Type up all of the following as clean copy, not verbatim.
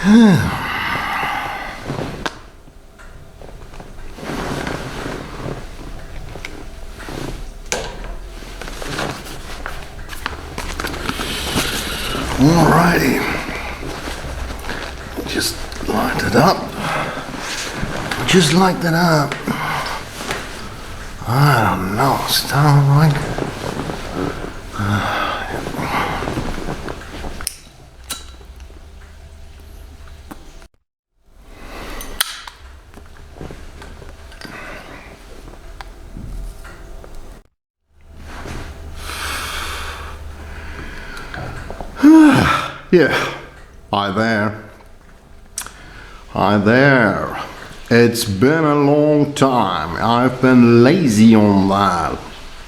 Alrighty, just light it up, just like that up. I don't know, sound like yeah, hi there. Hi there. It's been a long time. I've been lazy on that.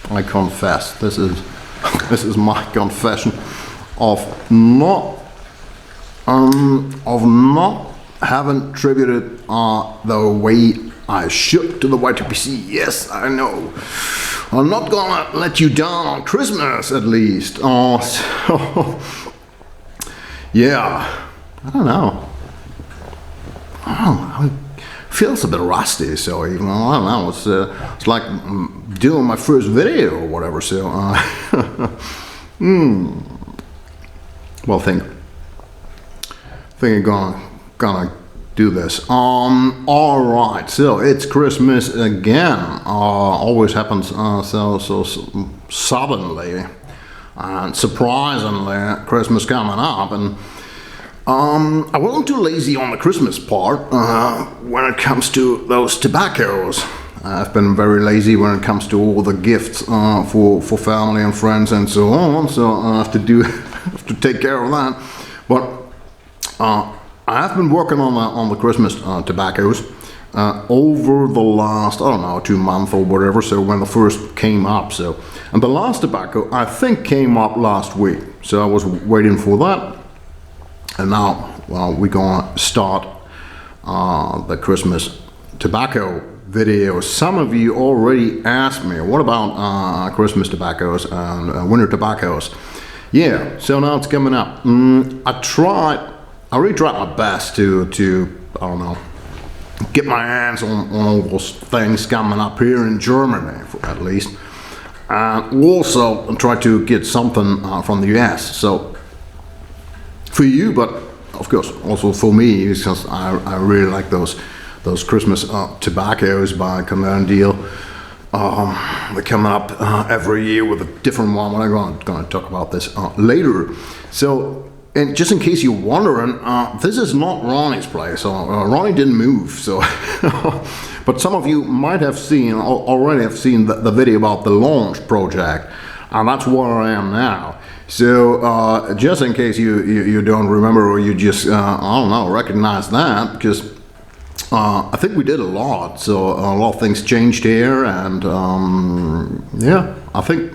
I confess. This is my confession of not having tributed the way I should to the YTPC. Yes, I know. I'm not gonna let you down on Christmas, at least. So yeah, I don't know. It feels a bit rusty, so even I don't know. It's like doing my first video or whatever. So, well, think I'm gonna do this. All right. So it's Christmas again. Always happens so suddenly. And surprisingly, Christmas coming up, and I wasn't too lazy on the Christmas part when it comes to those tobaccos. I've been very lazy when it comes to all the gifts for family and friends and so on. So I have to take care of that. But I have been working on the Christmas tobaccos over the last, I don't know, 2 months or whatever. So when the first came up, and the last tobacco I think came up last week. So I was waiting for that. And now, well, we're gonna start the Christmas tobacco video. Some of you already asked me, what about Christmas tobaccos and winter tobaccos? Yeah, so now it's coming up. I really tried my best to I don't know, get my hands on all those things coming up here in Germany, at least. And also try to get something from the US. So for you, but of course also for me, because I really like those Christmas tobaccos by Command Deal. They're coming up every year with a different one. I'm going to talk about this later. So, and just in case you're wondering, this is not Ronnie's place. Ronnie didn't move. So, but some of you might have already have seen the video about the launch project, and that's where I am now. So just in case you don't remember, or you just I don't know, recognize that, because I think we did a lot. So a lot of things changed here, and yeah, I think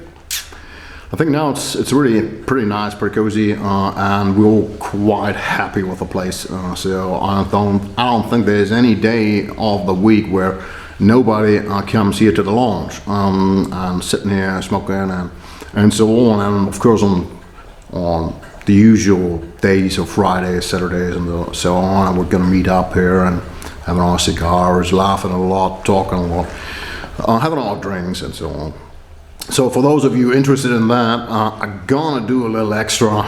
now it's really pretty nice, pretty cozy, and we're all quite happy with the place. So I don't think there's any day of the week where nobody comes here to the lounge and sitting here smoking and so on. And of course on the usual days of Fridays, Saturdays, and so on, we're gonna meet up here and having our cigars, laughing a lot, talking a lot, having our drinks and so on. So for those of you interested in that, I'm gonna do a little extra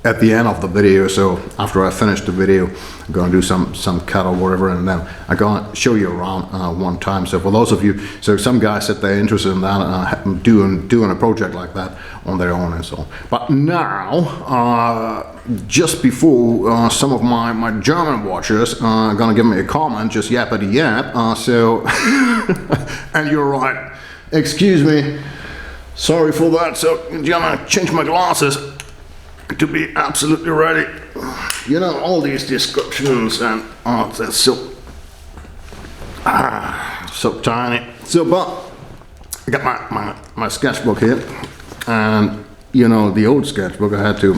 at the end of the video. So after I finish the video, I'm gonna do some cut or whatever, and then I'm gonna show you around one time. So for those of you, so some guys said they're interested in that, doing a project like that on their own and so on. But now, just before some of my German watchers are gonna give me a comment, just yappity yap. So, and you're right. Excuse me, sorry for that. So I'm gonna change my glasses to be absolutely ready. You know, all these descriptions and that's so tiny. So, but I got my sketchbook here, and you know, the old sketchbook I had to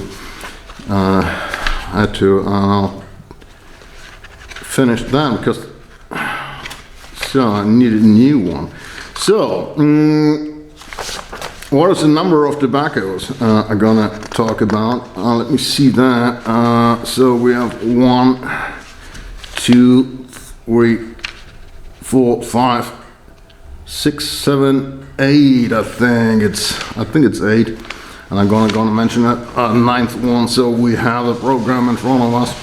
finish that because so I needed a new one. So what is the number of tobaccos I'm gonna talk about? Let me see that. So we have 1, 2, 3, 4, 5, 6, 7, 8. I think it's 8, and I'm gonna mention that 9th one. So we have a program in front of us.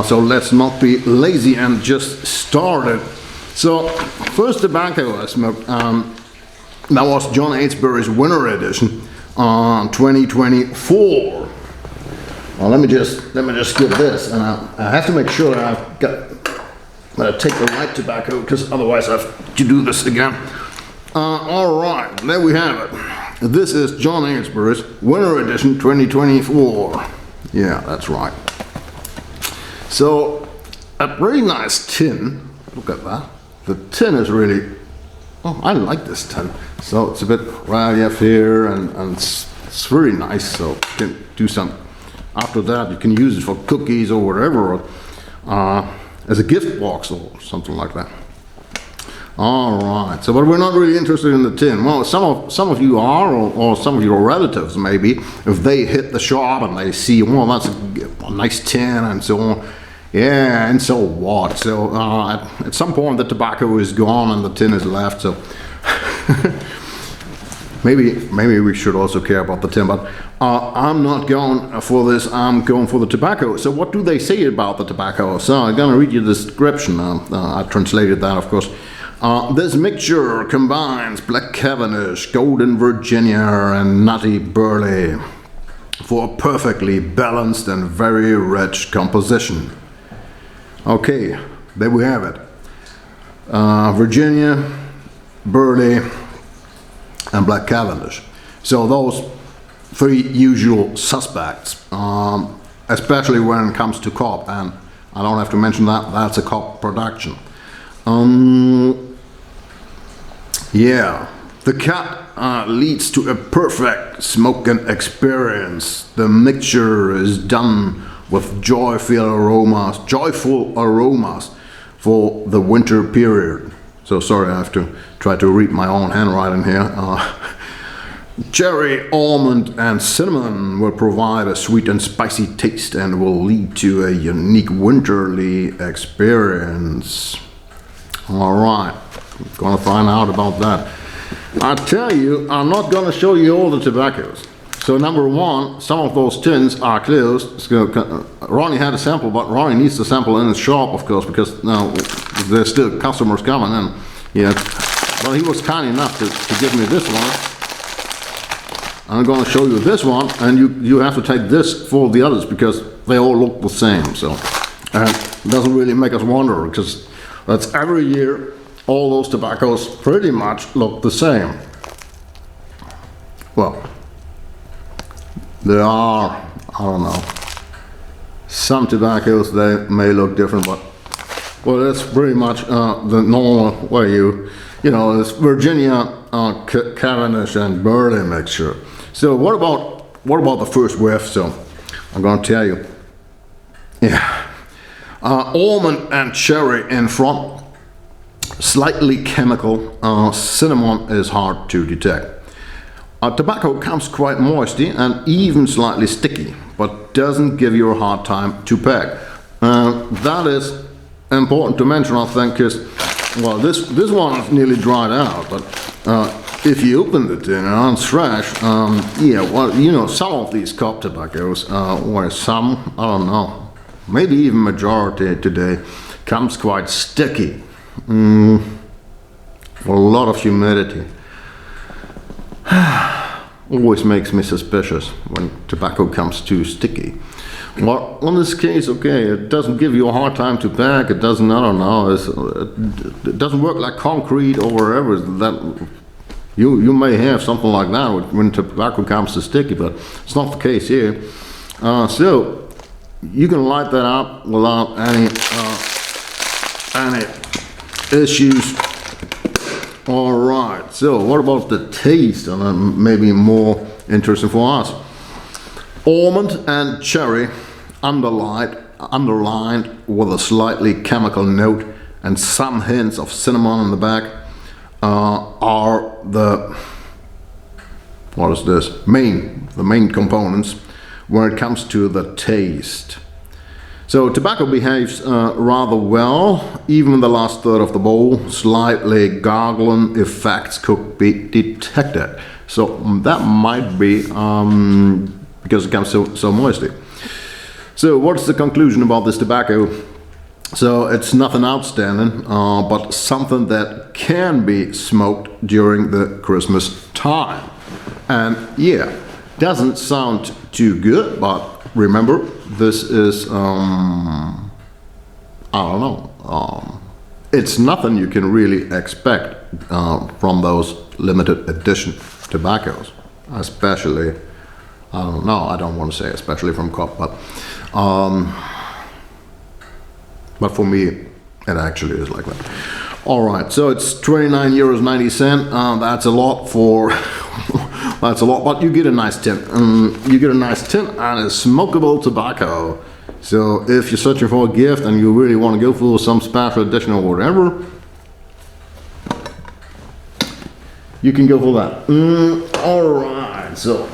So let's not be lazy and just start it. So first tobacco I smoked. That was John Aylesbury's Winter Edition, 2024. Well, let me just get this, and I have to make sure that I take the right tobacco, because otherwise I have to do this again. All right, there we have it. This is John Aylesbury's Winter Edition 2024. Yeah, that's right. So a pretty nice tin. Look at that. The tin is really. Oh, I like this tin. So it's a bit relief here, and it's very nice. So you can do some. After that, you can use it for cookies or whatever, or, as a gift box or something like that. All right. So, but we're not really interested in the tin. Well, some of you are, or some of your relatives maybe, if they hit the shop and they see, well, that's a nice tin and so on. Yeah, and so what? So at some point the tobacco is gone and the tin is left. So maybe we should also care about the tin. But I'm not going for this. I'm going for the tobacco. So what do they say about the tobacco? So I'm gonna read you the description. I translated that, of course. This mixture combines Black Cavendish, Golden Virginia, and Nutty Burley for a perfectly balanced and very rich composition. Okay, there we have it. Virginia, Burley, and Black Cavendish. So those 3 usual suspects, especially when it comes to Kopp, and I don't have to mention that, that's a Kopp production. Yeah, the cut leads to a perfect smoking experience. The mixture is done with joyful aromas for the winter period. So sorry, I have to try to read my own handwriting here. Cherry, almond, and cinnamon will provide a sweet and spicy taste and will lead to a unique winterly experience. All right, gonna find out about that. I tell you, I'm not gonna show you all the tobaccos. So number 1, some of those tins are closed. So, Ronnie had a sample, but Ronnie needs the sample in his shop, of course, because now there's still customers coming in. Yeah, but he was kind enough to give me this one. I'm going to show you this one, and you have to take this for the others because they all look the same. So it doesn't really make us wonder, because that's every year all those tobaccos pretty much look the same. Well, there are, I don't know, some tobaccos, they may look different, but well, that's pretty much the normal way you know, it's Virginia, Cavendish, and Burley mixture. So what about the first whiff? So I'm going to tell you. Yeah, almond and cherry in front, slightly chemical. Cinnamon is hard to detect. Tobacco comes quite moisty and even slightly sticky, but doesn't give you a hard time to pack. That is important to mention, I think, because, well, this one is nearly dried out, but if you open the tin and it's fresh, yeah, well, you know, some of these Kopp tobaccos, or some, I don't know, maybe even majority today, comes quite sticky. A lot of humidity. Always makes me suspicious when tobacco comes too sticky. Well, in this case, okay, it doesn't give you a hard time to pack. It doesn't, I don't know, it doesn't work like concrete or whatever. That you may have something like that when tobacco comes too sticky, but it's not the case here. So you can light that up without any issues. All right, so what about the taste? And maybe more interesting for us. Almond and cherry underlined with a slightly chemical note and some hints of cinnamon in the back are the what is this? The main components when it comes to the taste. So tobacco behaves rather well, even in the last third of the bowl. Slightly gargling effects could be detected. So that might be because it comes so moisty. So what's the conclusion about this tobacco? So it's nothing outstanding, but something that can be smoked during the Christmas time. And yeah, doesn't sound too good, but remember, this is, I don't know, it's nothing you can really expect from those limited edition tobaccos, especially, I don't know, I don't want to say especially from Kopp, but for me, it actually is like that. All right, so it's 29 €90. That's a lot for, that's a lot, but you get a nice tin. You get a nice tin and a smokable tobacco. So if you're searching for a gift and you really want to go for some special edition or whatever, you can go for that. All right, so.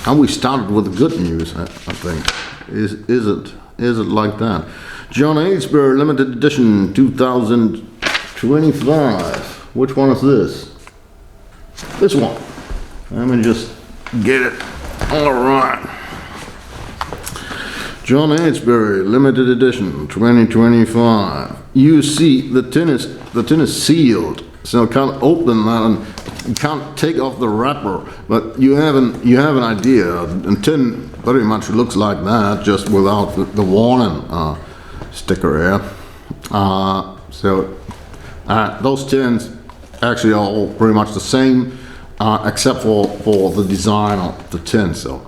And we started with the good news, I think. Is it like that? John Aylesbury limited edition 2025. Which one is this? This one. Let me just get it. All right. John Aylesbury limited edition 2025. You see, the tin is sealed, so can't open that and you can't take off the wrapper. But you have an idea. And tin very much looks like that, just without the warning sticker here. So those tins actually are all pretty much the same, except for the design of the tin. So,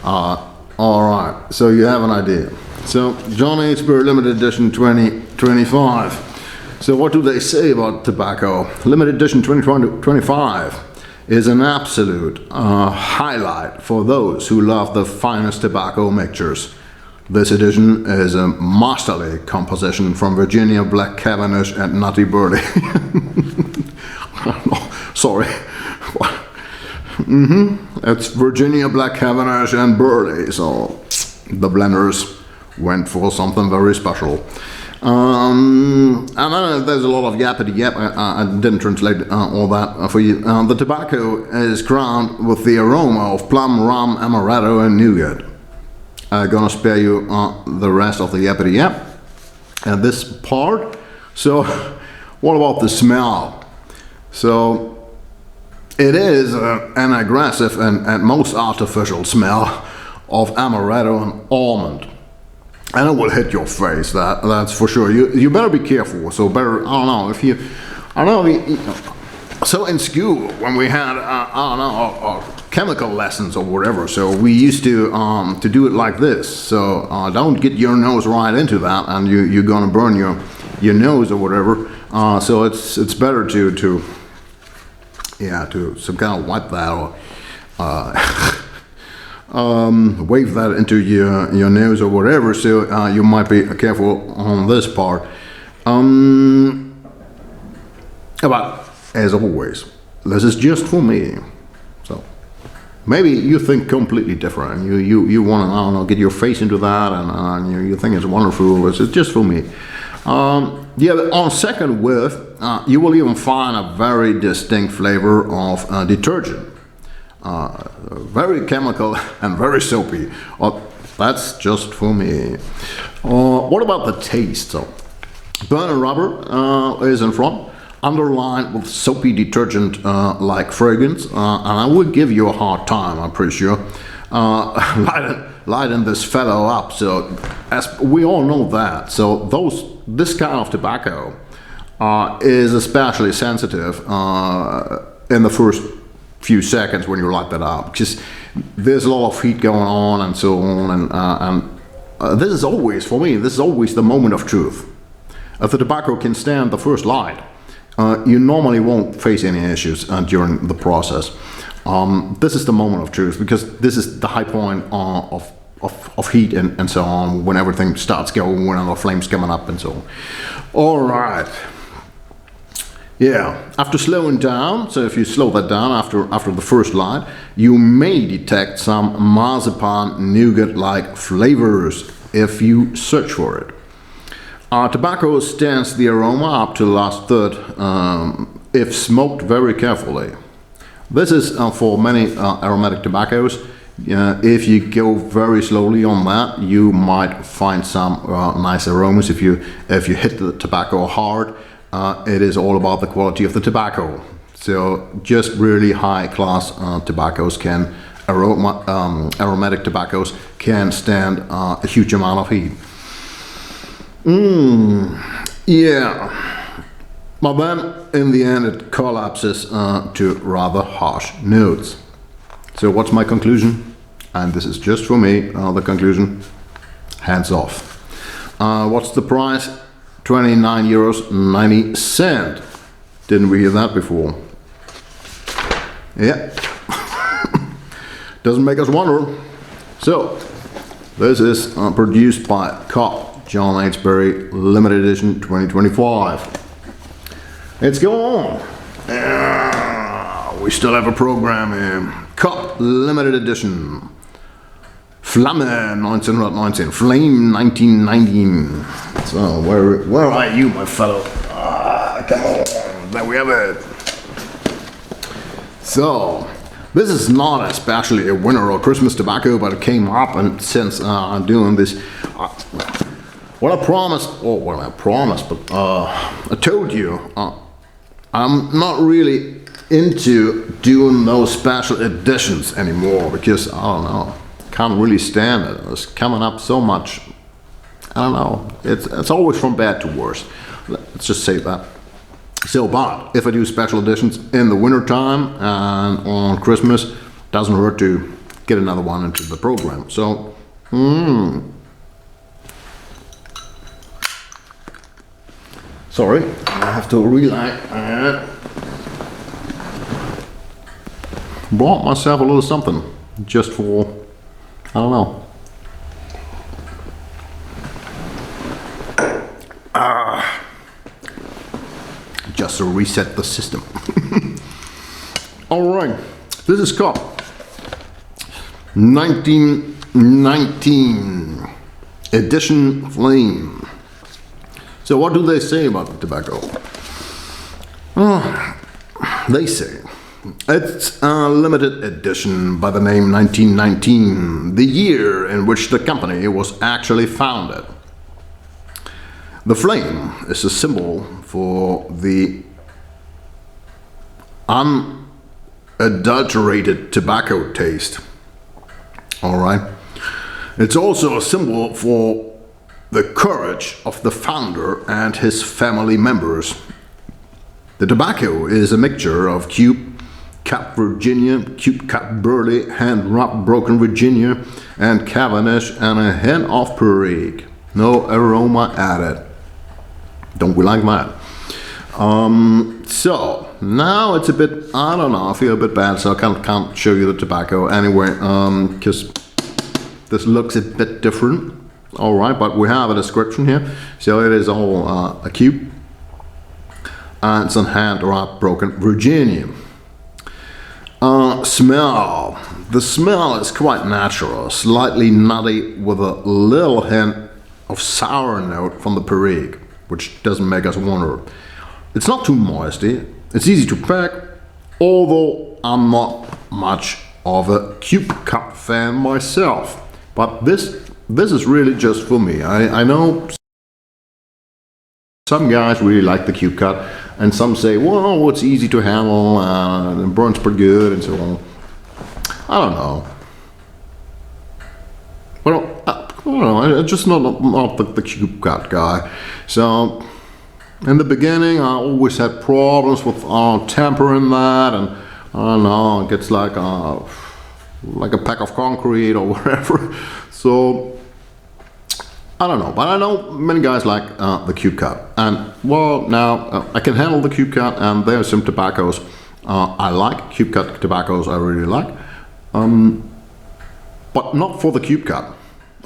all right. So you have an idea. So John Aylesbury limited edition 2025. So what do they say about tobacco? Limited edition 2025 is an absolute highlight for those who love the finest tobacco mixtures. This edition is a masterly composition from Virginia Black Cavendish and Nutty Burley. Sorry. It's Virginia Black Cavendish and Burley, so the blenders went for something very special. And there's a lot of yappity yap. I didn't translate all that for you. The tobacco is crowned with the aroma of plum, rum, amaretto, and nougat. I'm gonna spare you the rest of the yappity yap and this part. So, what about the smell? So, it is an aggressive and most artificial smell of amaretto and almond. And it will hit your face, that's for sure. You better be careful. So better, I don't know, if you, I don't know, so in school when we had, I don't know, chemical lessons or whatever, so we used to do it like this. So don't get your nose right into that, and you're gonna burn your nose or whatever. So it's better to some kind of wipe that or wave that into your nose or whatever, so you might be careful on this part. But as always, this is just for me. So maybe you think completely different. You want to, I don't know, get your face into that, and you think it's wonderful. It's just for me. On second whiff, you will even find a very distinct flavor of detergent. Very chemical and very soapy. That's just for me. What about the taste? So, burnt rubber is in front, underlined with soapy detergent like fragrance, and I would give you a hard time, I'm pretty sure, lighting this fellow up. So, as we all know that, so this kind of tobacco is especially sensitive in the first few seconds when you light that up, because there's a lot of heat going on and so on, and this is always, for me, this is always the moment of truth. If the tobacco can stand the first light, you normally won't face any issues during the process. This is the moment of truth, because this is the high point of heat and so on, when everything starts going, when the flames coming up and so on. All right. Yeah, after slowing down, so if you slow that down after the first light, you may detect some marzipan nougat-like flavors if you search for it. Tobacco stands the aroma up to the last third if smoked very carefully. This is for many aromatic tobaccos. If you go very slowly on that, you might find some nice aromas. If you hit the tobacco hard, it is all about the quality of the tobacco. So just really high class tobaccos can aromatic tobaccos can stand a huge amount of heat. Yeah. But then in the end it collapses to rather harsh notes. So what's my conclusion? And this is just for me, the conclusion: hands off. What's the price? €29.90. Didn't we hear that before? Yeah. Doesn't make us wonder. So, this is produced by Kopp John Aylesbury Limited Edition 2025. Let's go on. We still have a program here. Kopp Limited Edition. Flamme 1919, Flame 1919. So where are you, my fellow? Come on, there we have it. So this is not especially a winter or Christmas tobacco, but it came up, and since I'm doing this, what I told you, I'm not really into doing those special editions anymore, because I don't know, can't really stand it. It's coming up so much. I don't know. It's always from bad to worse. Let's just say that. So, but if I do special editions in the winter time and on Christmas, doesn't hurt to get another one into the program. So, sorry, I have to relight. Bought myself a little something just for, I don't know. Just to reset the system. All right, this is Kopp 1919 Edition Flame. So what do they say about the tobacco? They say it's a limited edition by the name 1919, the year in which the company was actually founded. The flame is a symbol for the unadulterated tobacco taste. All right. It's also a symbol for the courage of the founder and his family members. The tobacco is a mixture of Cape Virginia, Cape Burley, hand-rubbed broken Virginia, and Cavendish, and a hint of Perique. No aroma added. Don't we like that? So now it's a bit, I don't know, I feel a bit bad, so I can't show you the tobacco anyway, because this looks a bit different. All right, but we have a description here. So it is all a cube, and it's a hand-rubbed broken Virginia. Smell. The smell is quite natural, slightly nutty with a little hint of sour note from the Perique, which doesn't make us wonder. It's not too moisty, it's easy to pack, although I'm not much of a Cube Cup fan myself. But this is really just for me. I know some guys really like the Cube Cut, and some say, well, it's easy to handle, and it burns pretty good, and so on. I don't know. Well, I don't know, I'm just not the Cube Cut guy. So, in the beginning, I always had problems with tempering that, and I don't know, it gets like a pack of concrete or whatever. So, I don't know, but I know many guys like the Cube Cut, and well, now I can handle the Cube Cut, and there are some tobaccos I like. Cube Cut tobaccos I really like, but not for the Cube Cut.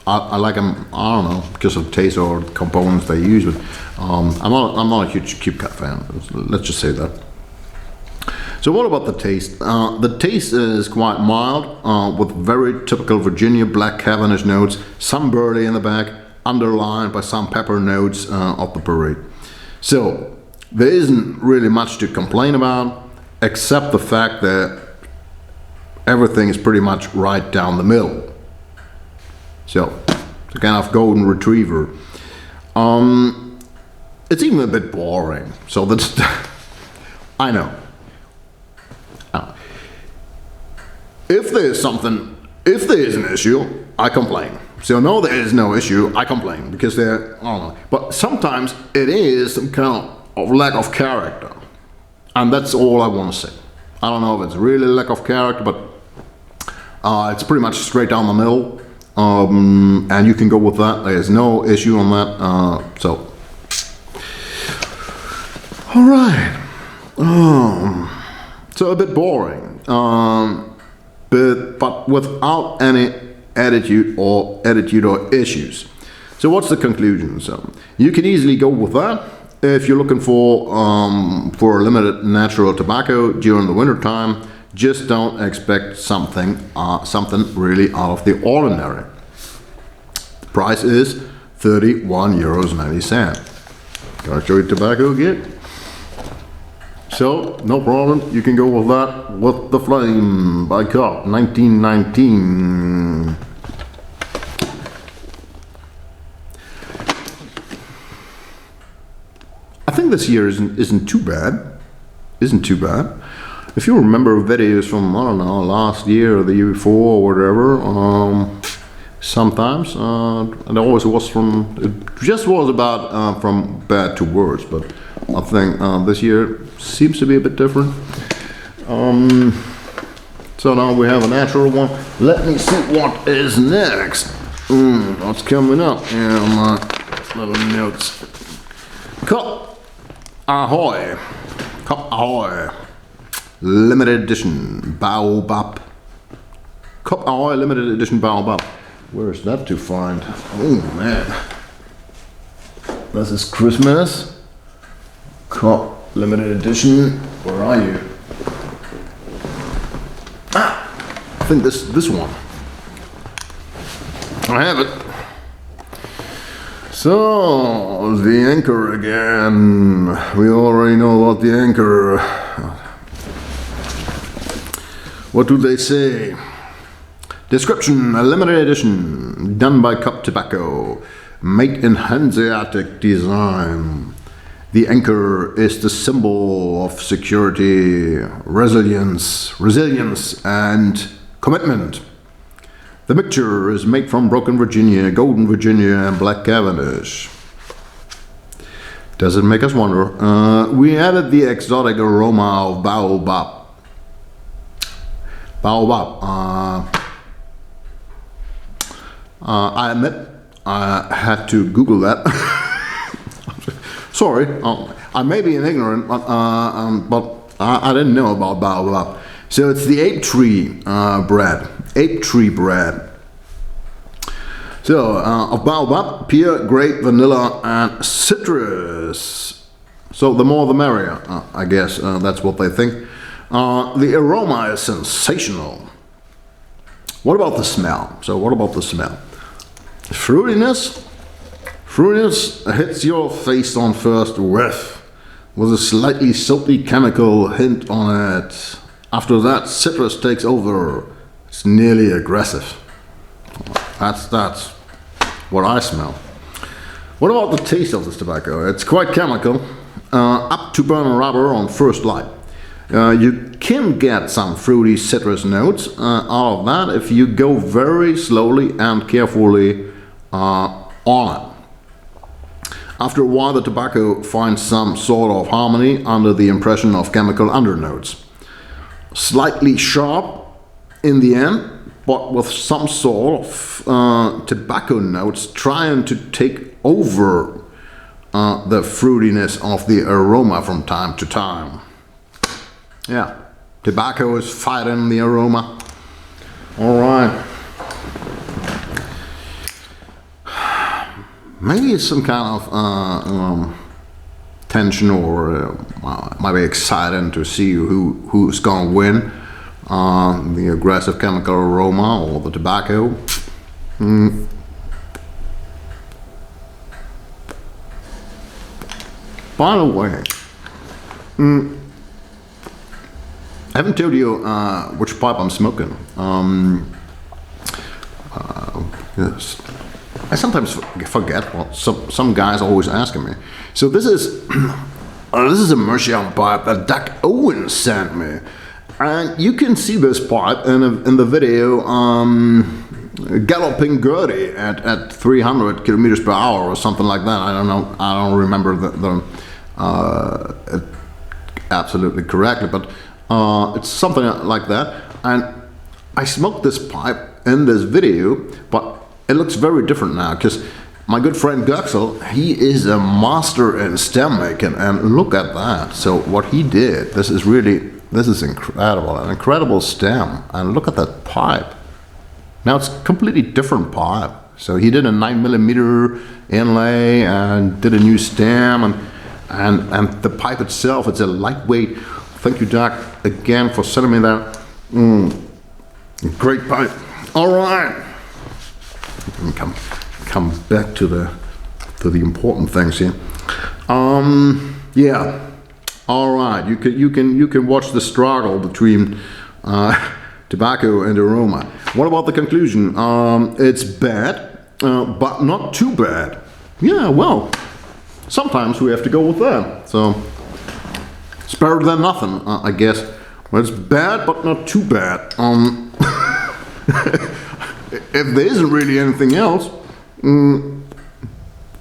I like them, I don't know, because of taste or components they use, but I'm not a huge Cube Cut fan, let's just say that. So what about the taste? The taste is quite mild, with very typical Virginia black Cavendish notes, some burley in the back, underlined by some pepper notes of the parade. So there isn't really much to complain about, except the fact that everything is pretty much right down the middle. So it's a kind of golden retriever. It's even a bit boring. So that's I know. If there is an issue, I complain. So no, there is no issue, I complain, because I don't know. But sometimes it is some kind of lack of character. And that's all I want to say. I don't know if it's really lack of character, but it's pretty much straight down the middle. And you can go with that. There's no issue on that. So, all right. So a bit boring, but without any attitude or issues. So what's the conclusion? So you can easily go with that if you're looking for limited natural tobacco during the winter time. Just don't expect something really out of the ordinary. The price is €31.90. Can I show you tobacco again? So, no problem, you can go with that, with the Flame by Kopp, 1919. I think this year isn't too bad. If you remember videos from, I don't know, last year or the year before or whatever, sometimes it always was about from bad to worse, but I think this year seems to be a bit different. So now we have a natural one. Let me see what is next. What's coming up here on my little notes. Kopp Ahoy. Kopp Ahoy. Limited edition Baobab. Kopp Ahoy limited edition Baobab. Where is that to find? Oh man. This is Christmas. Kopp limited edition. Where are you? I think this one. I have it. So the anchor again. We already know about the anchor. What do they say? Description: a limited edition done by Kopp Tobacco, made in Hanseatic design. The anchor is the symbol of security, resilience, and commitment. The mixture is made from broken Virginia, golden Virginia, and black Cavendish. Does it make us wonder? We added the exotic aroma of Baobab. I admit, I had to Google that. Sorry, I may be an ignorant, but I didn't know about Baobab. So it's the ape tree bread. So of Baobab, pear, grape, vanilla, and citrus. So the more the merrier, I guess. That's what they think. The aroma is sensational. What about the smell? Fruitiness hits your face on first whiff, with a slightly salty chemical hint on it. After that, citrus takes over. It's nearly aggressive. That's what I smell. What about the taste of this tobacco? It's quite chemical, up to burn rubber on first light. You can get some fruity citrus notes out of that if you go very slowly and carefully on it. After a while, the tobacco finds some sort of harmony under the impression of chemical undernotes. Slightly sharp in the end, but with some sort of tobacco notes trying to take over the fruitiness of the aroma from time to time. Yeah, tobacco is fighting the aroma. All right. maybe it's some kind of tension, or might be exciting to see who's gonna win, the aggressive chemical aroma or the tobacco. By the way, I haven't told you which pipe I'm smoking. Yes. I sometimes forget. Well, some guys always asking me. So this is this is a Mercian pipe that Doug Owen sent me, and you can see this pipe in the video. Galloping Gertie at 300 kilometers per hour or something like that. I don't know. I don't remember the absolutely correctly, but it's something like that. And I smoked this pipe in this video, but it looks very different now, because my good friend Guxel, he is a master in stem making, and look at that. So what he did, this is incredible, an incredible stem, and look at that pipe. Now it's a completely different pipe. So he did a 9mm inlay and did a new stem, and the pipe itself, it's a lightweight. Thank you, Doc, again for sending me that. Great pipe. All right. Come back to the important things here. Yeah. All right. You can watch the struggle between tobacco and aroma. What about the conclusion? It's bad, but not too bad. Yeah. Well, sometimes we have to go with that. So it's better than nothing, I guess. Well, it's bad, but not too bad. If there isn't really anything else, I don't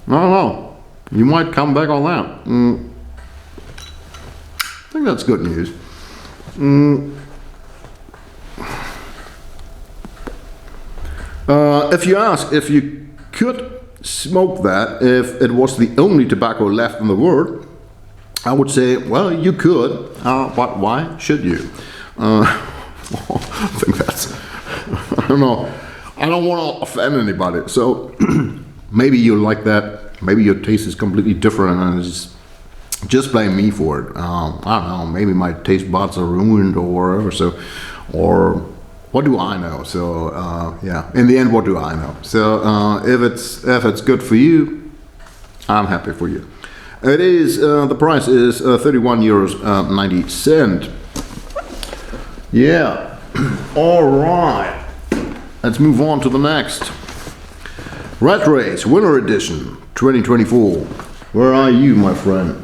know. You might come back on that. I think that's good news. If you ask if you could smoke that if it was the only tobacco left in the world, I would say, well, you could, but why should you? I think that's, I don't know. I don't want to offend anybody, so maybe you like that. Maybe your taste is completely different, and just blame me for it. I don't know. Maybe my taste buds are ruined or whatever. So, or what do I know? So yeah. In the end, what do I know? So if it's good for you, I'm happy for you. It is the price is 31 €90. Yeah. All right. Let's move on to the next. Rattray's Winter Edition 2024. Where are you, my friend?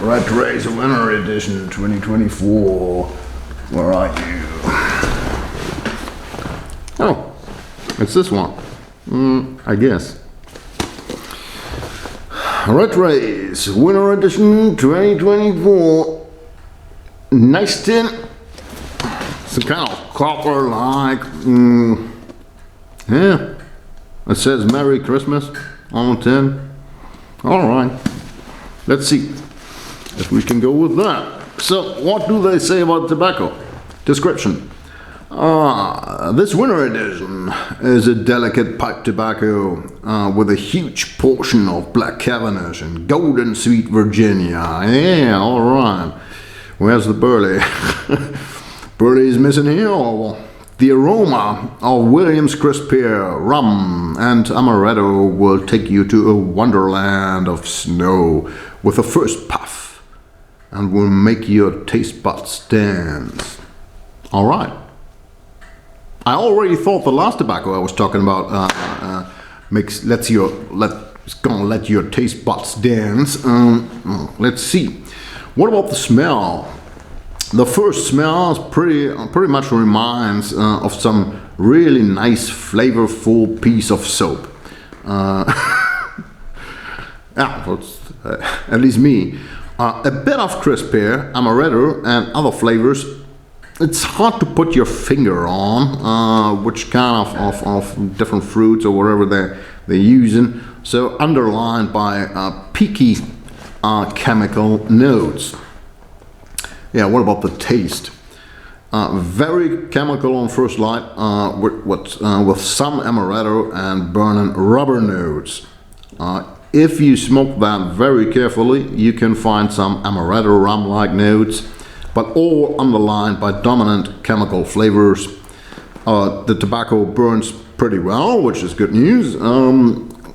Rattray's Winter Edition 2024. Where are you? Oh, it's this one. I guess. Rattray's Winter Edition 2024. Nice tin. Some kind of copper like, yeah, it says Merry Christmas on the tin. All right, let's see if we can go with that. So what do they say about tobacco? Description. This winter edition is a delicate pipe tobacco with a huge portion of black Cavendish and golden sweet Virginia. Yeah, all right. Where's the burley? Burley is missing here. Or the aroma of Williams crisp pear, rum, and amaretto will take you to a wonderland of snow with the first puff, and will make your taste buds dance. All right. I already thought the last tobacco I was talking about gonna let your taste buds dance. Let's see. What about the smell? The first smell is pretty much reminds of some really nice, flavorful piece of soap. Yeah, at least me. A bit of crisp pear, amaretto, and other flavors. It's hard to put your finger on which kind of different fruits or whatever they're using. So underlined by peaky chemical notes. Yeah, what about the taste? Very chemical on first light with some amaretto and burning rubber notes. If you smoke that very carefully, you can find some amaretto rum-like notes, but all underlined by dominant chemical flavors. The tobacco burns pretty well, which is good news,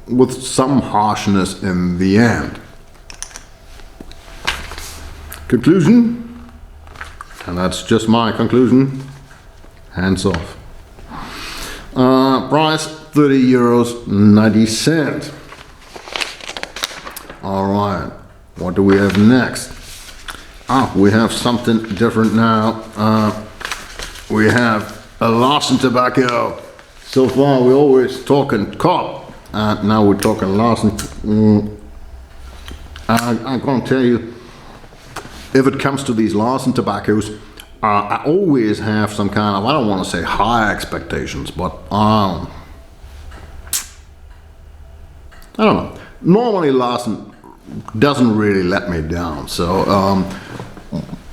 with some harshness in the end. Conclusion, and that's just my conclusion, hands off. Price €30.90. Alright, what do we have next? We have something different now. We have a Larsen tobacco. So far we're always talking Kopp, and now we're talking Larsen. I'm gonna tell you, if it comes to these Larsen tobaccos, I always have some kind of, I don't want to say high expectations, but I don't know. Normally Larsen doesn't really let me down, so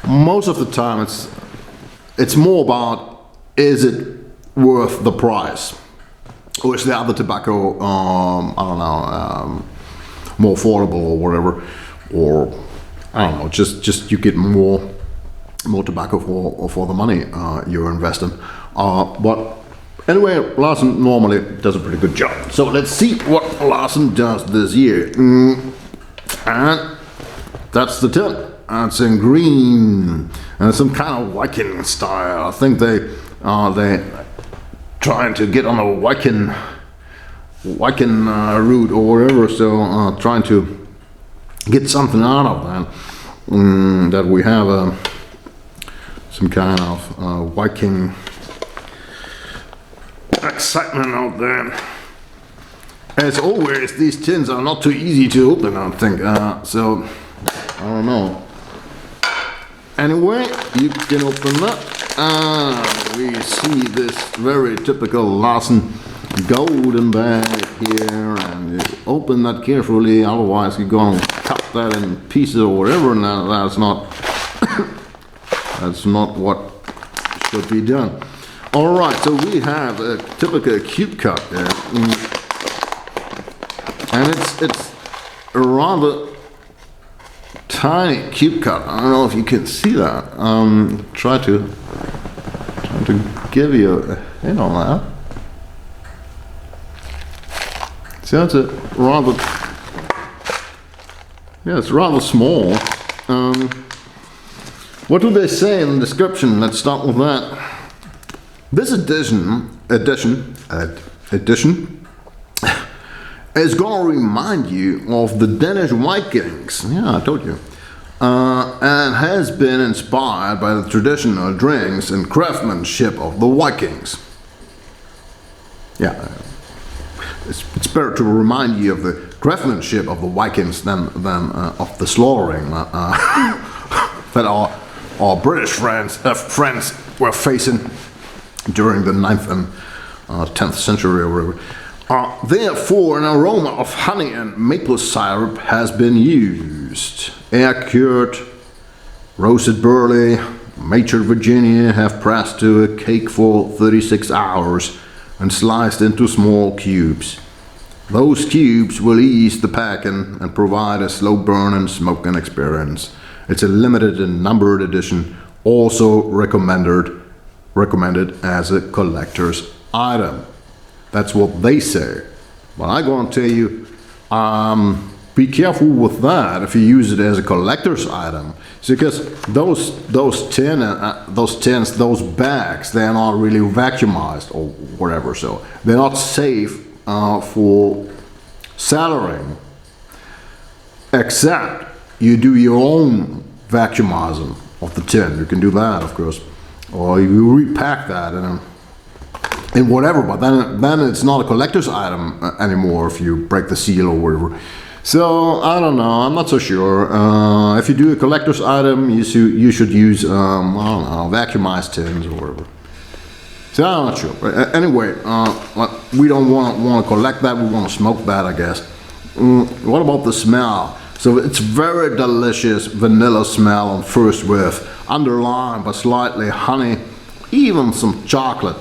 most of the time it's more about, is it worth the price, or is the other tobacco I don't know, more affordable or whatever, or I don't know, just you get more tobacco for the money you're investing. But anyway, Larsen normally does a pretty good job. So let's see what Larsen does this year. And that's the tin. It's in green, and it's some kind of Viking style. I think they trying to get on a Viking route or whatever. So trying to get something out of that. That we have some kind of Viking excitement out there. As always, these tins are not too easy to open, I think. So I don't know. Anyway, you can open that. We see this very typical Larsen golden bag here, and you open that carefully, otherwise you're gonna cut that in pieces or whatever, and that's not that's not what should be done. Alright, so we have a typical cube cut there, and it's a rather tiny cube cut. I don't know if you can see that. Try to give you a hint on that. See, that's a rather, yeah, it's rather small. What do they say in the description? Let's start with that. This edition is gonna remind you of the Danish Vikings. Yeah, I told you. And has been inspired by the traditional drinks and craftsmanship of the Vikings. Yeah. It's better to remind you of the craftsmanship of the Vikings than of the slaughtering that our British friends were facing during the 9th and 10th century or whatever. Therefore, an aroma of honey and maple syrup has been used. Air-cured, roasted barley, matured Virginia have pressed to a cake for 36 hours and sliced into small cubes. Those cubes will ease the packing and provide a slow burn and smoking experience. It's a limited and numbered edition, also recommended as a collector's item. That's what they say. But I'm going to tell you, be careful with that if you use it as a collector's item. Because those tins, those bags, they're not really vacuumized or whatever, so they're not safe for cellaring, except you do your own vacuumizing of the tin. You can do that, of course, or you repack that in whatever, but then it's not a collector's item anymore if you break the seal or whatever. So I don't know, I'm not so sure. If you do a collector's item, you should use I don't know, vacuumized tins or whatever. So I'm not sure. Anyway, we don't want to collect that. We want to smoke that, I guess. What about the smell? So it's very delicious vanilla smell on first whiff, underlined by slightly honey, even some chocolate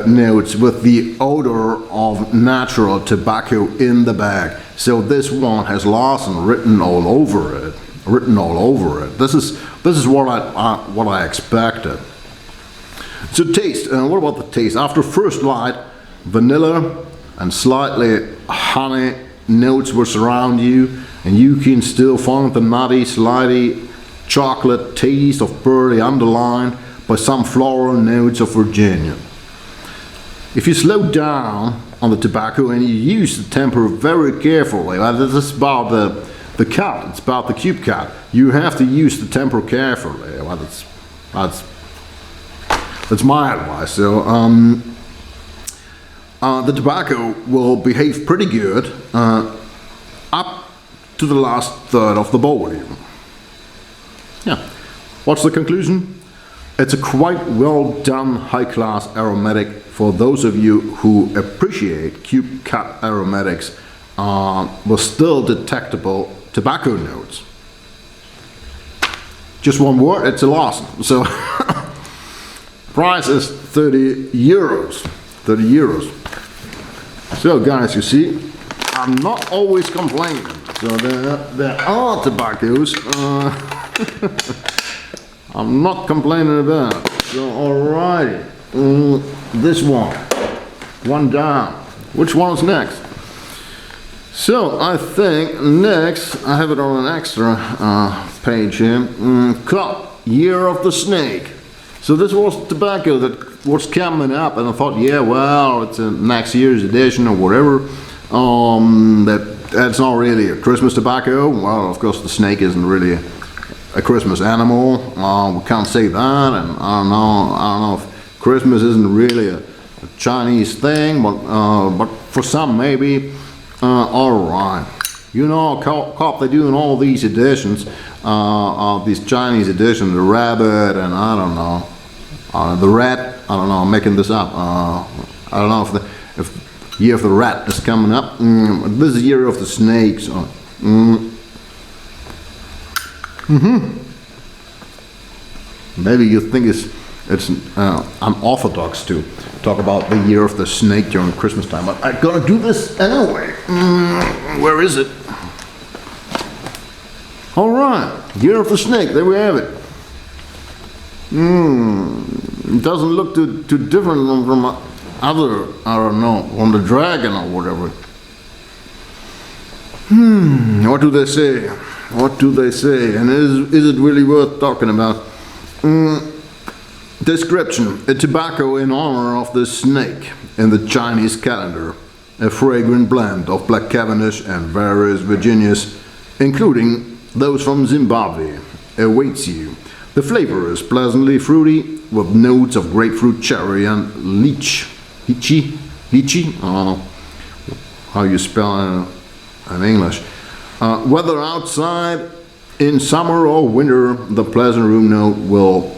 notes with the odor of natural tobacco in the bag. So this one has Larsen written all over it. This is what I expected. So taste. What about the taste? After first light, vanilla and slightly honey notes will surround you, and you can still find the nutty, slightly chocolate taste of Burley underlined by some floral notes of Virginia. If you slow down on the tobacco and you use the temper very carefully, this is about the cut, it's about the cube cut. You have to use the temper carefully. Well, that's my advice. So the tobacco will behave pretty good up to the last third of the bowl even. Yeah. What's the conclusion? It's a quite well done high-class aromatic for those of you who appreciate cube cut aromatics with still detectable tobacco notes. Just one word, it's a Larsen. So price is 30 euros. 30 euros. So guys, you see, I'm not always complaining. So there are tobaccos I'm not complaining about. So alrighty, this one down. Which one's next? So I think next, I have it on an extra page here. Kopp, Year of the Snake. So this was tobacco that was coming up, and I thought, yeah, well, it's a next year's edition or whatever. That's not really a Christmas tobacco. Well, of course, the snake isn't really a Christmas animal. We can't say that, and I don't know if Christmas isn't really a Chinese thing, but for some maybe. All right, you know, Kopp, they're doing all these editions, these Chinese editions, the rabbit, and I don't know, the rat. I don't know, I'm making this up. I don't know if Year of the Rat is coming up. This is Year of the Snake. So, maybe you think it's unorthodox to talk about the Year of the Snake during Christmas time, but I'm gonna do this anyway. Where is it? All right, Year of the Snake. There we have it. It doesn't look too different from other, I don't know, from the dragon or whatever. What do they say? What do they say? And is it really worth talking about? Description: a tobacco in honor of the snake in the Chinese calendar. A fragrant blend of Black Cavendish and various Virginias, including those from Zimbabwe, awaits you. The flavor is pleasantly fruity with notes of grapefruit, cherry, and lychee. I don't know how you spell it in English. Whether outside in summer or winter, the pleasant room note will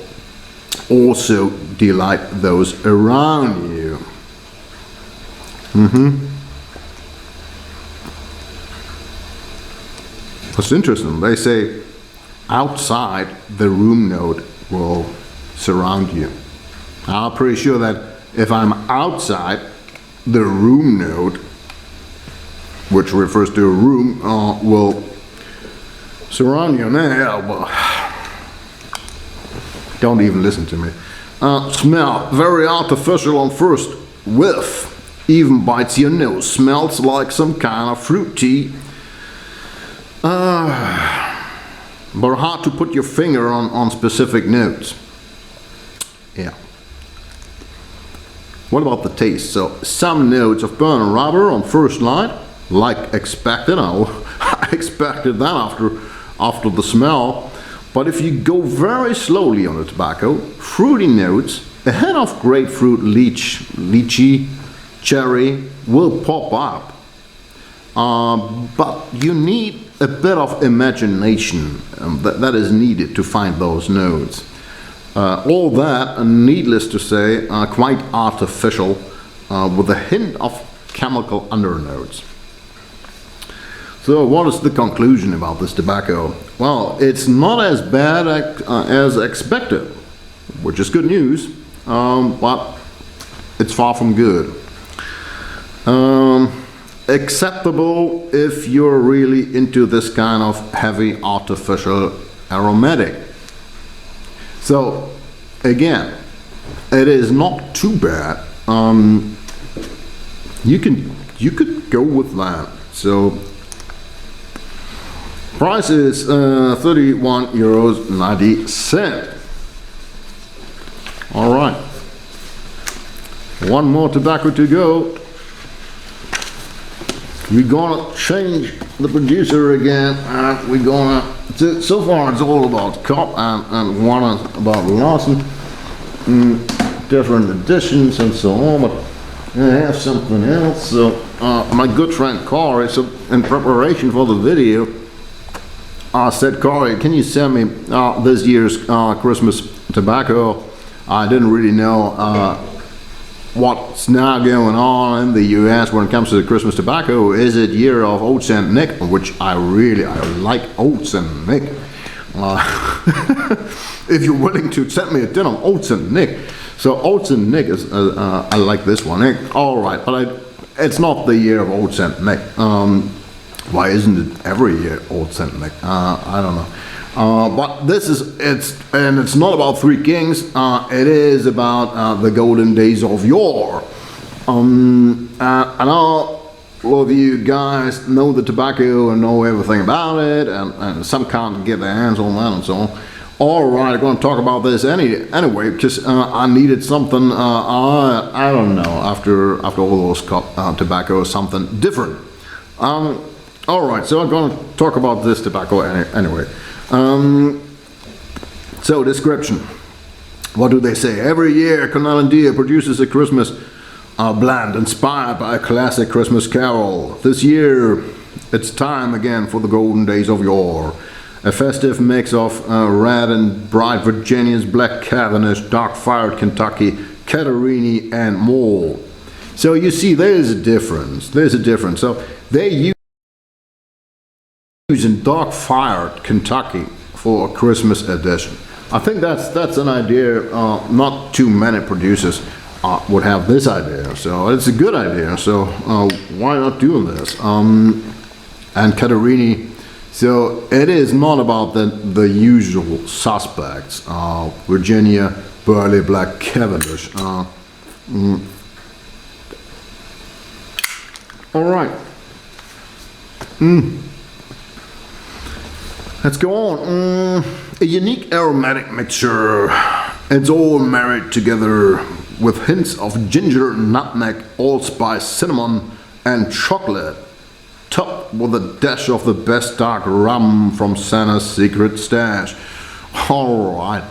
also delight those around you. That's interesting. They say outside the room note will surround you. I'm pretty sure that if I'm outside the room note, which refers to a room, will surround you. Well, don't even listen to me. Smell, very artificial on first whiff. Even bites your nose. Smells like some kind of fruit tea. But hard to put your finger on specific notes. Yeah. What about the taste? So some notes of burnt rubber on first light, like expected. I expected that after the smell. But if you go very slowly on the tobacco, fruity notes, a hint of grapefruit, lychee, cherry will pop up. But you need a bit of imagination that is needed to find those notes. All that, needless to say, are quite artificial, with a hint of chemical undernotes. So what is the conclusion about this tobacco? Well, it's not as bad as expected, which is good news, but it's far from good. acceptable if you're really into this kind of heavy artificial aromatic. So again, it is not too bad. You could go with that. So price is 31.90 €. All right, one more tobacco to go. We're gonna change the producer again, and we're gonna, so far it's all about Kopp and one is about Larsen, different editions and so on, but I have something else. So my good friend Corey, so in preparation for the video, I said, Corey, can you send me this year's Christmas tobacco? I didn't really know what's now going on in the US when it comes to the Christmas tobacco. Is it year of Old St. Nick, which I like Old St. Nick. If you're willing to send me a tin of Old St. Nick. So Old St. Nick is, I like this one. All right, but it's not the year of Old St. Nick. Why isn't it every year Old St. Nick? I don't know. But this is, it's not about Three Kings, it is about the golden days of yore. And all of you guys know the tobacco and know everything about it, and some can't get their hands on that and so on. All right, I'm going to talk about this anyway, because I needed something, I don't know, after all those tobacco, something different. All right, so I'm going to talk about this tobacco anyway. So description. What do they say? Every year Cornell & Deere produces a Christmas blend inspired by a classic Christmas carol. This year it's time again for the golden days of yore. A festive mix of red and bright Virginia's, black Cavendish, dark-fired Kentucky, Caterini and more. So you see, there's a difference. So they using dark-fired Kentucky for a Christmas edition. I think that's an idea. Not too many producers would have this idea, so it's a good idea. So why not doing this? And Caterini. So it is not about the usual suspects. Virginia, Burley, Black, Cavendish. All right. Let's go on. A unique aromatic mixture. It's all married together with hints of ginger, nutmeg, allspice, cinnamon, and chocolate, topped with a dash of the best dark rum from Santa's secret stash. All right.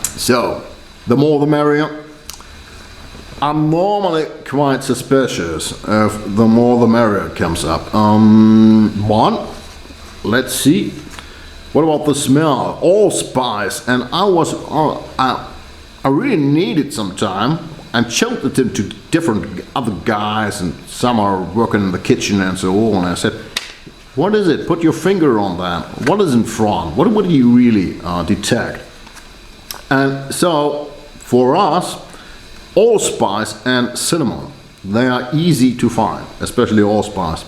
So, the more the merrier. I'm normally quite suspicious if the more the merrier comes up. One, let's see. What about the smell? Allspice, and I really needed some time and showed it to different other guys, and some are working in the kitchen and so on. I said, what is it? Put your finger on that. What is in front? What do you really detect? And so for us, allspice and cinnamon, they are easy to find, especially allspice.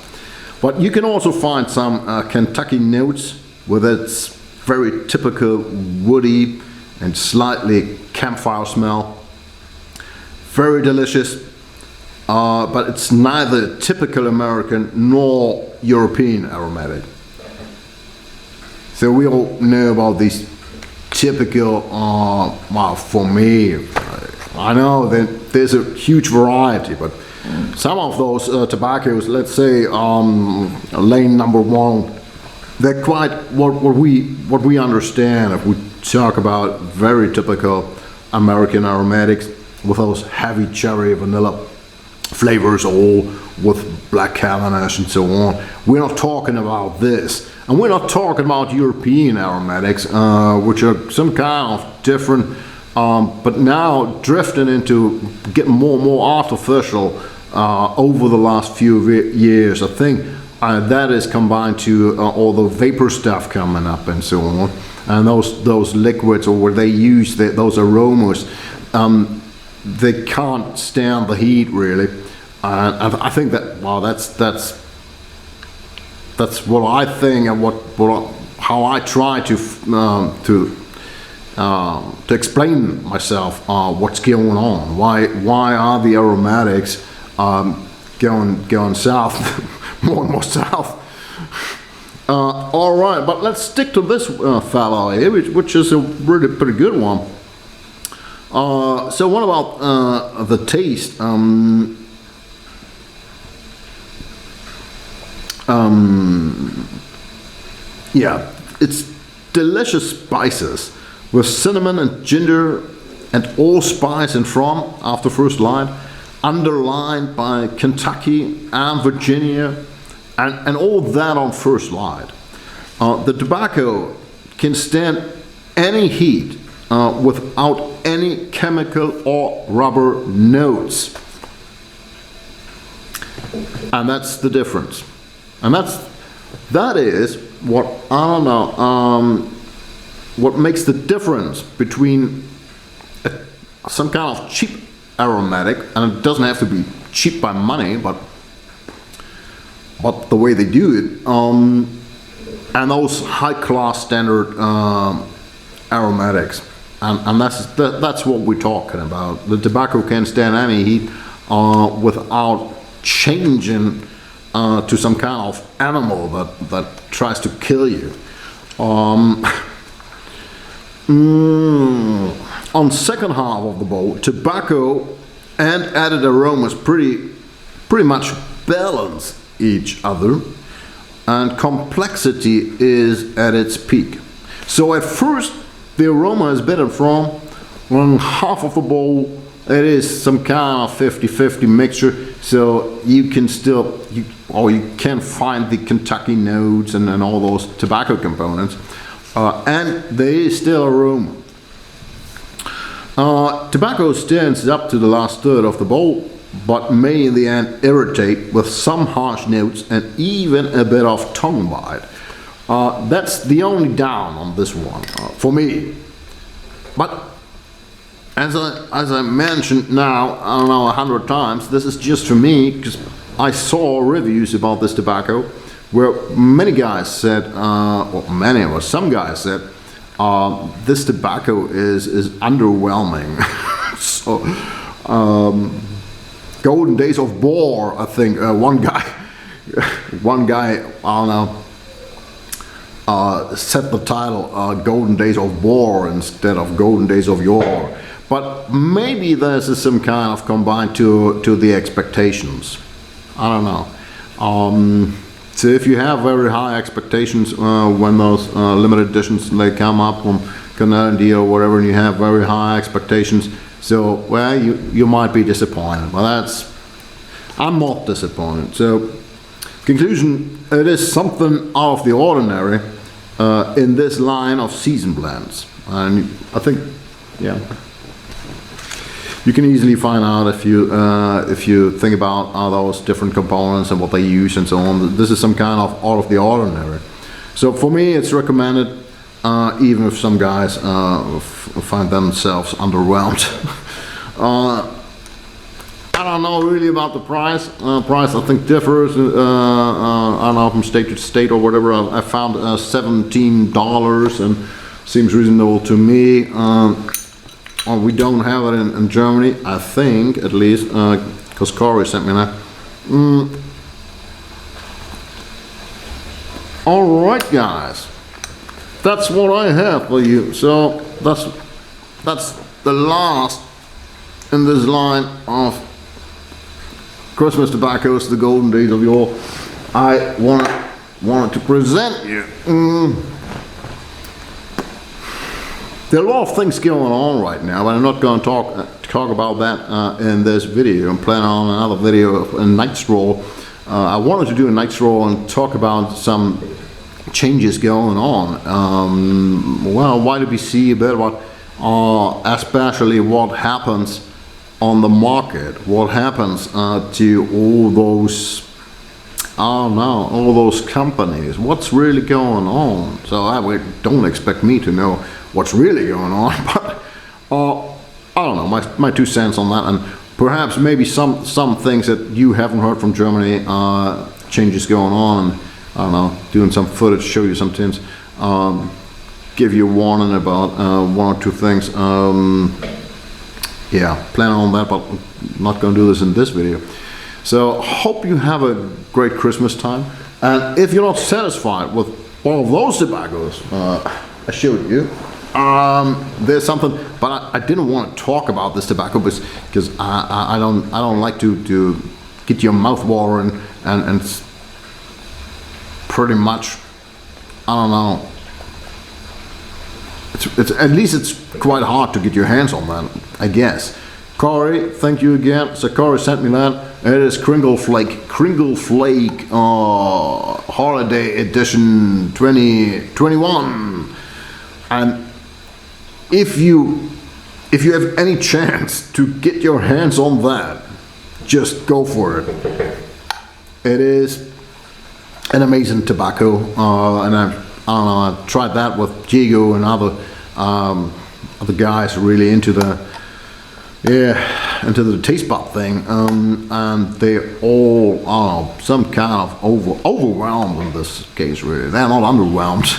But you can also find some Kentucky notes with its very typical woody and slightly campfire smell. Very delicious, but it's neither typical American nor European aromatic. So we all know about these typical, well, for me, I know that there's a huge variety, but some of those tobaccos, let's say lane number one, they're quite what we understand if we talk about very typical American aromatics with those heavy cherry vanilla flavors, all with black Cavendish and so on. We're not talking about this, and we're not talking about European aromatics, which are some kind of different, but now drifting into getting more and more artificial over the last few years. I think that is combined to all the vapor stuff coming up and so on, and those liquids, or where they use those aromas, they can't stand the heat really. And I think that, well, that's what I think, and how I try to explain myself what's going on. Why are the aromatics going south, more and more south? All right, but let's stick to this fellow here, which is a really pretty good one. So what about the taste? Yeah, it's delicious spices with cinnamon and ginger and allspice in front after first line, underlined by Kentucky and Virginia, and all that on first line. The tobacco can stand any heat without any chemical or rubber notes. And that's the difference. And that is what, I don't know, what makes the difference between some kind of cheap aromatic, and it doesn't have to be cheap by money, but the way they do it, and those high-class standard aromatics, and that's what we're talking about. The tobacco can stand any heat without changing to some kind of animal that tries to kill you. On second half of the bowl, tobacco and added aromas pretty much balance each other, and complexity is at its peak. So at first the aroma is better from, on half of the bowl it is some kind of 50-50 mixture, so you can still, you can find the Kentucky notes and all those tobacco components, and there is still aroma. Tobacco stands up to the last third of the bowl, but may in the end irritate with some harsh notes and even a bit of tongue bite. That's the only down on this one for me. But as I mentioned now, I don't know, 100 times, this is just for me, because I saw reviews about this tobacco where many guys said, some guys said, this tobacco is underwhelming. So, Golden Days of Yore, I think, one guy, I don't know, set the title Golden Days of Yore instead of Golden Days of Yore. But maybe this is some kind of combined to the expectations. I don't know. So if you have very high expectations when those limited editions they come up from Canadian or whatever, and you have very high expectations, so well you might be disappointed. Well, I'm not disappointed. So conclusion: it is something out of the ordinary in this line of season blends, and I think, yeah, you can easily find out if you think about those different components and what they use and so on. This is some kind of out of the ordinary. So for me, it's recommended, even if some guys find themselves underwhelmed. I don't know really about the price. Price I think differs. I don't know, from state to state or whatever. I found $17 and seems reasonable to me. We don't have it in Germany, I think, at least, because Corey sent me that. Alright guys, that's what I have for you. So that's the last in this line of Christmas tobaccos, the Golden Days of Yore, I wanted to present you. There are a lot of things going on right now, but I'm not going to talk about that in this video. I'm planning on another video of a night stroll. I wanted to do a night stroll and talk about some changes going on. Well, YWC, a bit about especially what happens on the market, what happens to all those, I don't know, all those companies, what's really going on. So don't expect me to know what's really going on, but I don't know, my 2 cents on that, and perhaps maybe some things that you haven't heard from Germany, changes going on, and I don't know, doing some footage, show you some tints, give you a warning about one or two things. Yeah, plan on that, but I'm not going to do this in this video. So hope you have a great Christmas time, and if you're not satisfied with all of those tobaccos I showed you, there's something, but I didn't want to talk about this tobacco because I don't like to get your mouth watering and pretty much, I don't know, it's at least it's quite hard to get your hands on that, I guess. Corey, thank you again. So Corey sent me that. It is Kringle Flake Holiday Edition 2021. And if you have any chance to get your hands on that, just go for it. It is an amazing tobacco, and I don't know, I've tried that with Diego and other guys really into the taste bud thing, and they all are some kind of overwhelmed in this case. Really, they're not underwhelmed.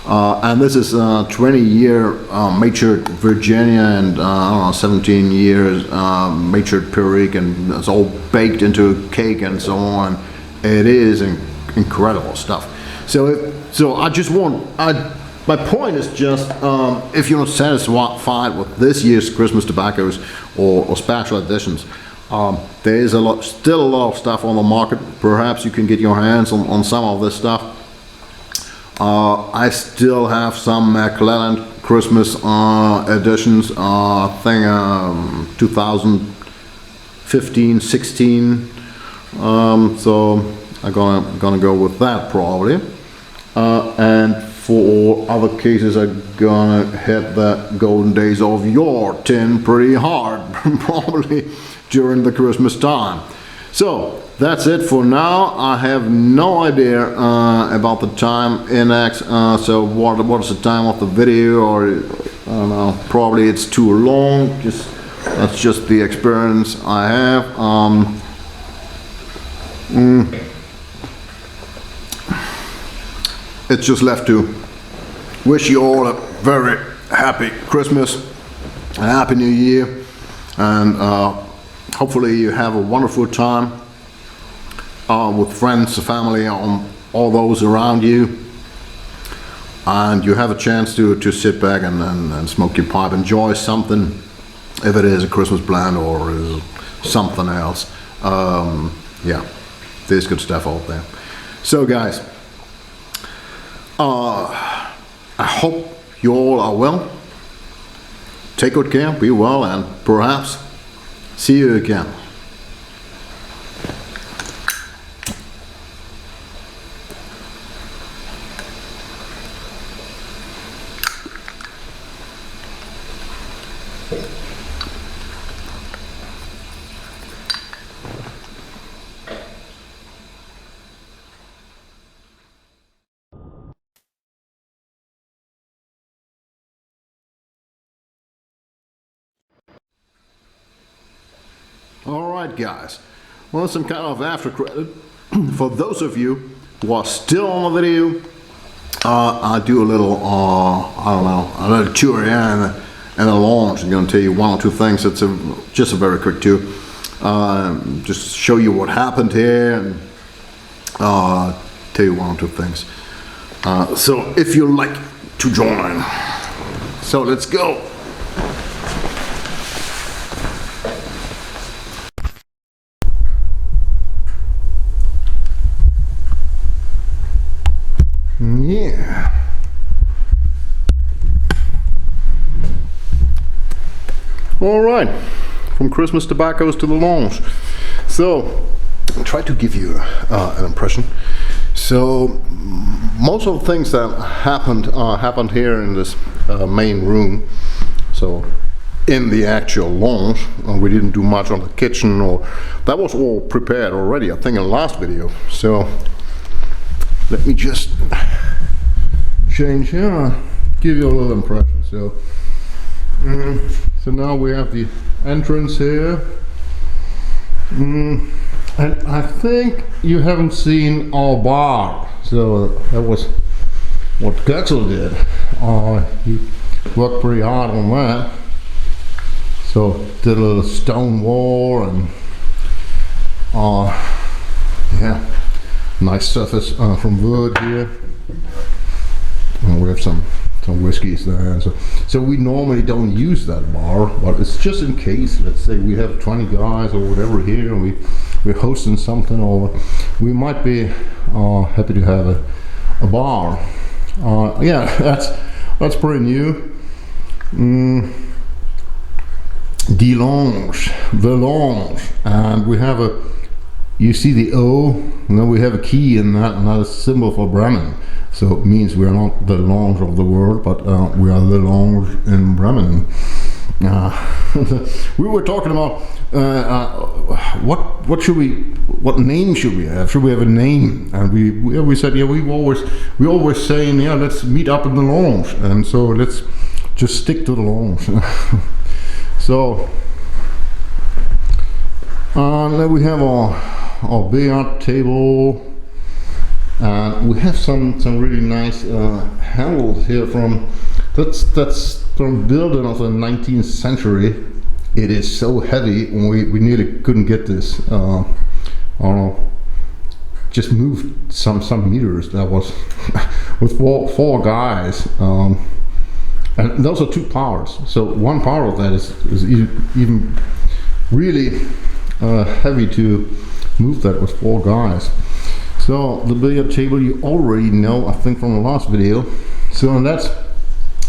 And this is 20-year matured Virginia, and I don't know, 17 years matured Perique, and it's all baked into a cake and so on. It is incredible stuff. So I just want, my point is just, if you're not satisfied with this year's Christmas tobaccos or special editions, there is still a lot of stuff on the market. Perhaps you can get your hands on some of this stuff. I still have some McClelland Christmas editions, I think 2015, 16, so I'm gonna go with that probably. And for other cases, I'm gonna hit the Golden Days of Yore tin pretty hard, probably during the Christmas time. So that's it for now. I have no idea about the time index, so what is the time of the video, or I don't know, probably it's too long. That's just the experience I have. It's just left to wish you all a very happy Christmas, a happy New Year, and hopefully you have a wonderful time with friends, family, all those around you, and you have a chance to sit back and smoke your pipe, enjoy something, if it is a Christmas blend or is something else. Yeah, there's good stuff out there. So guys, I hope you all are well. Take good care, be well, and perhaps see you again. Alright guys, well, some kind of after credit for those of you who are still on the video. I do a little, I don't know, a little tour here and a launch. I'm going to tell you one or two things. It's just a very quick tour. Just show you what happened here and tell you one or two things. So if you like to join, so let's go. Yeah. All right, from Christmas tobaccos to the launch. So I'll try to give you an impression. So most of the things that happened here in this main room. So in the actual launch, we didn't do much on the kitchen, or that was all prepared already, I think, in the last video. So let me just change here, give you a little impression. So so now we have the entrance here, And I think you haven't seen our bar, so that was what Gaxel did. He worked pretty hard on that. So did a little stone wall and yeah, nice surface from wood here. And we have some whiskeys there. So we normally don't use that bar, but it's just in case. Let's say we have 20 guys or whatever here, and we're hosting something, or we might be happy to have a bar. Yeah, that's pretty new. The lounge, and we have you see the O, and then we have a key in that, and that is a symbol for Bremen. So it means we are not the lounge of the world, but we are the lounge in Bremen. We were talking about what name should we have? Should we have a name? And we said, yeah, we always saying, yeah, let's meet up in the lounge, and so let's just stick to the lounge. So then we have our billiard table, and we have some really nice handles here from that's from building of the 19th century. It is so heavy, we nearly couldn't get this. I don't know, just moved some meters. That was with four guys. And those are two powers. So one power of that is even really heavy to move that with four guys. So the billiard table you already know, I think, from the last video. So that's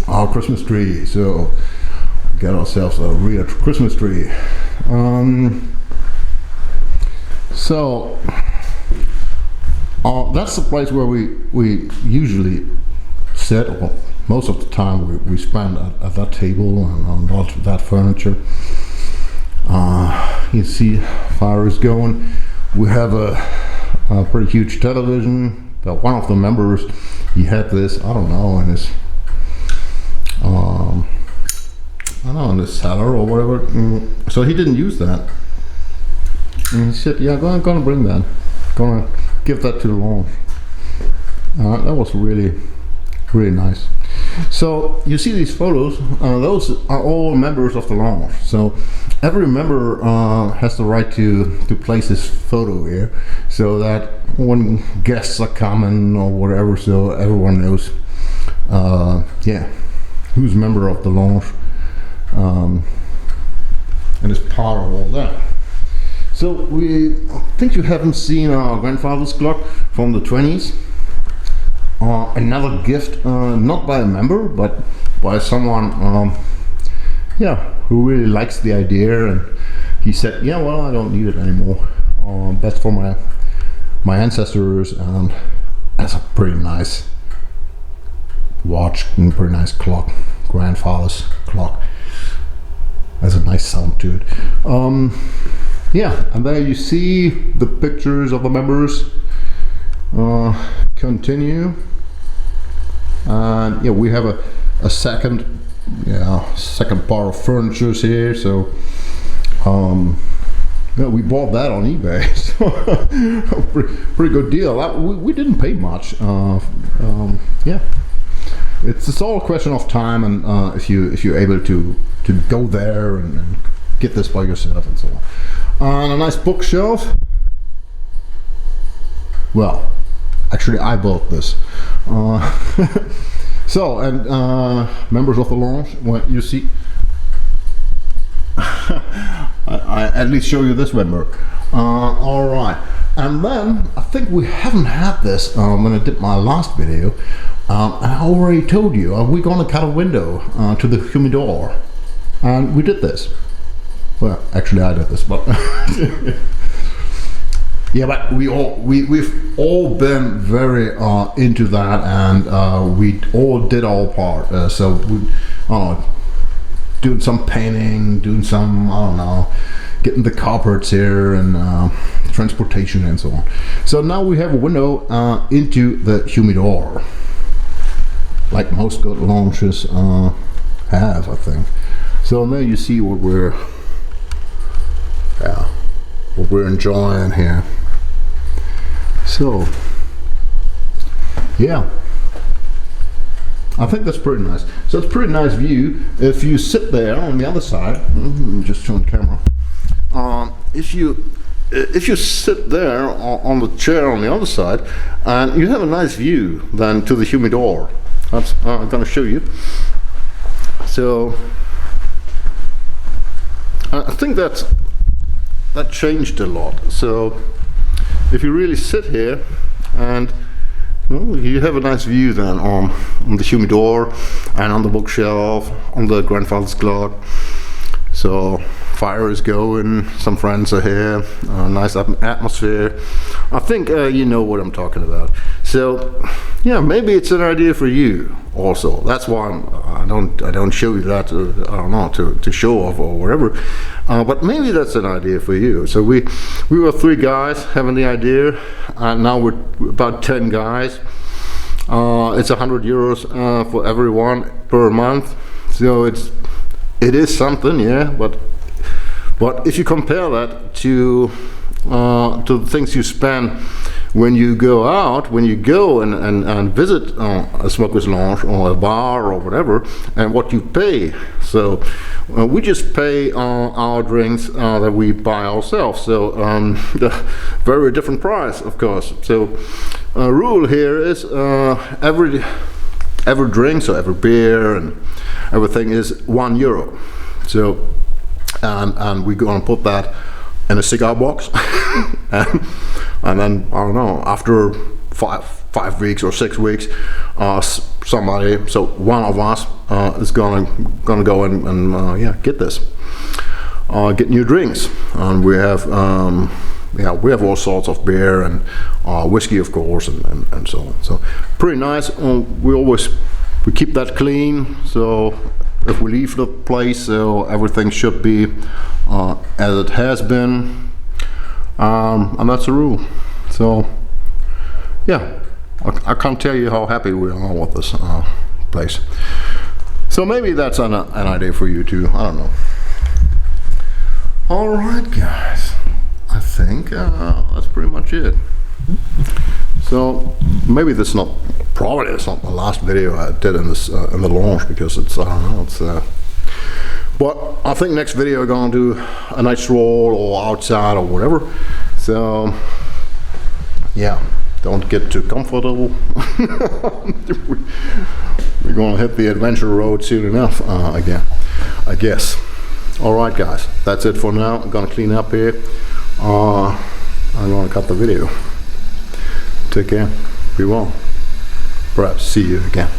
our Christmas tree. So get ourselves a real Christmas tree. So that's the place where we usually sit, or most of the time we spend at that table and on that furniture. You see fire is going. We have a pretty huge television. One of the members, he had this, I don't know, in his in the cellar or whatever. So he didn't use that. And he said, yeah, I'm gonna bring that. Gonna give that to the lounge. That was really nice. So you see these photos, those are all members of the lounge. So every member has the right to place his photo here, so that when guests are coming or whatever, so everyone knows yeah, who's member of the lounge and is part of all that. So I think you haven't seen our grandfather's clock from the 20s. Another gift, not by a member, but by someone yeah, who really likes the idea, and he said, yeah, well, I don't need it anymore. That's for my ancestors, and that's a pretty nice watch and pretty nice clock, grandfather's clock. Has a nice sound to it. Yeah, and there you see the pictures of the members. Continue, and yeah, we have a second part of furniture here. So yeah, we bought that on eBay, so pretty good deal. We didn't pay much. Yeah, it's all a question of time, and if you're able to go there and get this by yourself and so on. And a nice bookshelf. Well, actually, I bought this. So, and members of the lounge, what you see, I at least show you this member. All right, and then I think we haven't had this when I did my last video. And I already told you we're gonna cut a window to the humidor, and we did this. Well, actually, I did this, but. Yeah, but we've all been very into that, and we all did our part. So we doing some painting, doing some, I don't know, getting the carpets here and transportation and so on. So now we have a window into the humidor, like most good lounges have, I think. So now you see what we're what we're enjoying here. So yeah, I think that's pretty nice. So it's a pretty nice view. If you sit there on the other side, let me just show the camera. If you sit there on the chair on the other side, and you have a nice view then to the humidor. That's I'm going to show you. So I think that changed a lot. So if you really sit here, and well, you have a nice view then on the humidor and on the bookshelf, on the grandfather's clock. So fire is going, some friends are here, nice atmosphere. I think you know what I'm talking about. So yeah, maybe it's an idea for you also. That's why I don't show you that I don't know, to show off or whatever. But maybe that's an idea for you. So we were 3 guys having the idea, and now we're about 10 guys. It's €100 for everyone per month. So it is something, yeah. But if you compare that to the things you spend when you go out, when you go and visit a smoker's lounge or a bar or whatever, and what you pay. So we just pay our drinks that we buy ourselves. So very different price, of course. So rule here is every drink, so every beer and everything is €1. So and we're gonna put that in a cigar box, and then I don't know, after 5 weeks or 6 weeks, somebody, so one of us is gonna go and yeah, get this, get new drinks, and we have yeah, we have all sorts of beer and whiskey, of course, and so on. So pretty nice. We keep that clean. So if we leave the place, so everything should be as it has been, and that's the rule. So yeah, I can't tell you how happy we are with this place. So maybe that's an idea for you too. I don't know. All right, guys, I think that's pretty much it. So maybe probably it's not the last video I did in this in the launch, because it's, I don't know, it's but I think next video we're gonna do a night stroll or outside or whatever. So yeah, don't get too comfortable. We're gonna hit the adventure road soon enough again, I guess. All right, guys, that's it for now. I'm gonna clean up here. I'm gonna cut the video. Take care. Be well. Perhaps see you again.